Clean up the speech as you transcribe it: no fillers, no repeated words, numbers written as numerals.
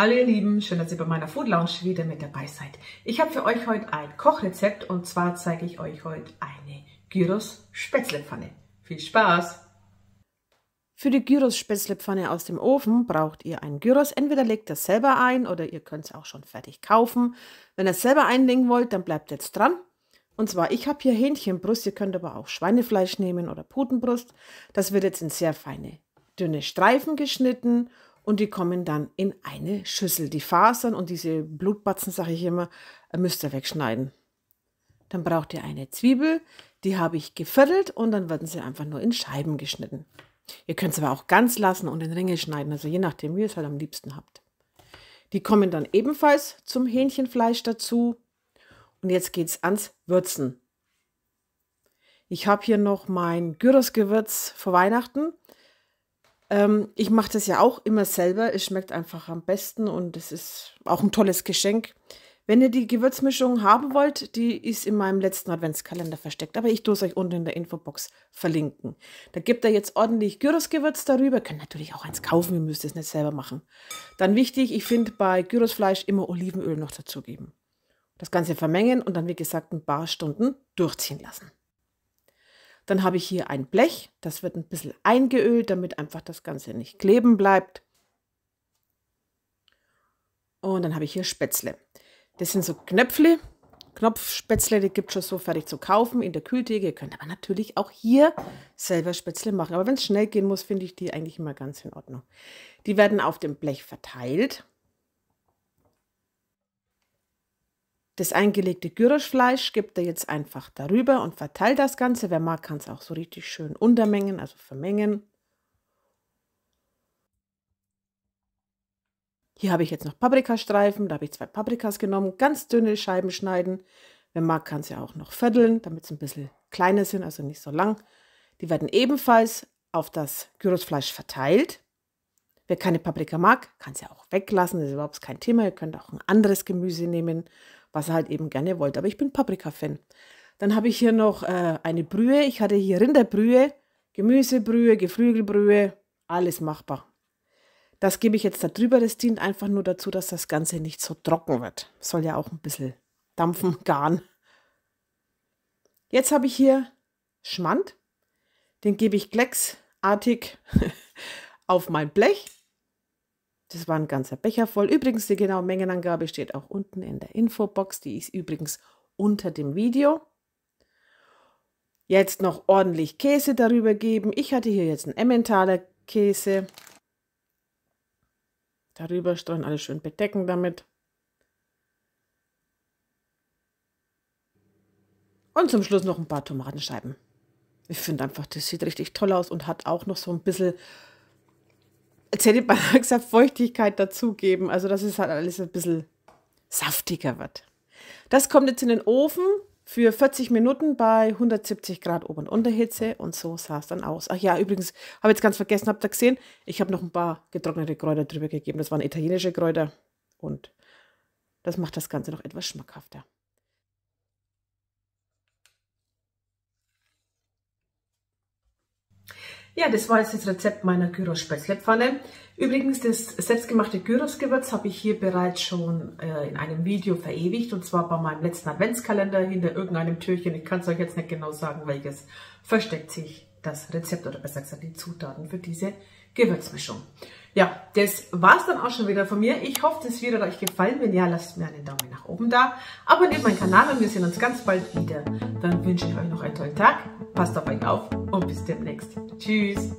Hallo ihr Lieben, schön, dass ihr bei meiner Food Lounge wieder mit dabei seid. Ich habe für euch heute ein Kochrezept und zwar zeige ich euch heute eine Gyros-Spätzlepfanne. Viel Spaß! Für die Gyros-Spätzlepfanne aus dem Ofen braucht ihr ein Gyros. Entweder legt ihr es selber ein oder ihr könnt es auch schon fertig kaufen. Wenn ihr es selber einlegen wollt, dann bleibt jetzt dran. Und zwar, ich habe hier Hähnchenbrust, ihr könnt aber auch Schweinefleisch nehmen oder Putenbrust. Das wird jetzt in sehr feine, dünne Streifen geschnitten. Und die kommen dann in eine Schüssel. Die Fasern und diese Blutbatzen, sage ich immer, müsst ihr wegschneiden. Dann braucht ihr eine Zwiebel, die habe ich geviertelt und dann werden sie einfach nur in Scheiben geschnitten. Ihr könnt es aber auch ganz lassen und in Ringe schneiden, also je nachdem, wie ihr es halt am liebsten habt. Die kommen dann ebenfalls zum Hähnchenfleisch dazu. Und jetzt geht es ans Würzen. Ich habe hier noch mein Gyros-Gewürz für Weihnachten. Ich mache das ja auch immer selber. Es schmeckt einfach am besten und es ist auch ein tolles Geschenk. Wenn ihr die Gewürzmischung haben wollt, die ist in meinem letzten Adventskalender versteckt. Aber ich tue es euch unten in der Infobox verlinken. Da gebt ihr jetzt ordentlich Gyrosgewürz darüber. Ihr könnt natürlich auch eins kaufen, ihr müsst es nicht selber machen. Dann wichtig, ich finde bei Gyrosfleisch immer Olivenöl noch dazugeben. Das Ganze vermengen und dann wie gesagt ein paar Stunden durchziehen lassen. Dann habe ich hier ein Blech, das wird ein bisschen eingeölt, damit einfach das Ganze nicht kleben bleibt. Und dann habe ich hier Spätzle. Das sind so Knopfspätzle, die gibt es schon so fertig zu kaufen in der Kühltheke. Ihr könnt aber natürlich auch hier selber Spätzle machen. Aber wenn es schnell gehen muss, finde ich die eigentlich immer ganz in Ordnung. Die werden auf dem Blech verteilt. Das eingelegte Gyrosfleisch gibt er jetzt einfach darüber und verteilt das Ganze. Wer mag, kann es auch so richtig schön untermengen, also vermengen. Hier habe ich jetzt noch Paprikastreifen, da habe ich 2 Paprikas genommen, ganz dünne Scheiben schneiden. Wer mag, kann es ja auch noch vierteln, damit es ein bisschen kleiner sind, also nicht so lang. Die werden ebenfalls auf das Gyrosfleisch verteilt. Wer keine Paprika mag, kann es ja auch weglassen, das ist überhaupt kein Thema. Ihr könnt auch ein anderes Gemüse nehmen, was ihr halt eben gerne wollt. Aber ich bin Paprika-Fan. Dann habe ich hier noch eine Brühe. Ich hatte hier Rinderbrühe, Gemüsebrühe, Geflügelbrühe, alles machbar. Das gebe ich jetzt da drüber. Das dient einfach nur dazu, dass das Ganze nicht so trocken wird. Soll ja auch ein bisschen dampfen, garen. Jetzt habe ich hier Schmand. Den gebe ich klecksartig auf mein Blech. Das war ein ganzer Becher voll. Übrigens, die genaue Mengenangabe steht auch unten in der Infobox. Die ist übrigens unter dem Video. Jetzt noch ordentlich Käse darüber geben. Ich hatte hier jetzt einen Emmentaler Käse. Darüber streuen, alles schön bedecken damit. Und zum Schluss noch ein paar Tomatenscheiben. Ich finde einfach, das sieht richtig toll aus und hat auch noch so ein bisschen, jetzt hätte ich mal gesagt, Feuchtigkeit dazugeben. Also dass es halt alles ein bisschen saftiger wird. Das kommt jetzt in den Ofen für 40 Minuten bei 170 Grad Ober- und Unterhitze und so sah es dann aus. Ach ja, übrigens, habe jetzt ganz vergessen, habt ihr gesehen, ich habe noch ein paar getrocknete Kräuter drüber gegeben. Das waren italienische Kräuter und das macht das Ganze noch etwas schmackhafter. Ja, das war jetzt das Rezept meiner Gyros-Spätzlepfanne. Übrigens, das selbstgemachte Gyros-Gewürz habe ich hier bereits schon in einem Video verewigt. Und zwar bei meinem letzten Adventskalender hinter irgendeinem Türchen. Ich kann es euch jetzt nicht genau sagen, welches. Versteckt sich das Rezept oder besser gesagt die Zutaten für diese Gewürzmischung. Ja, das war's dann auch schon wieder von mir. Ich hoffe, das Video hat euch gefallen. Wenn ja, lasst mir einen Daumen nach oben da. Abonniert meinen Kanal und wir sehen uns ganz bald wieder. Dann wünsche ich euch noch einen tollen Tag. Passt auf euch auf und bis demnächst. Tschüss.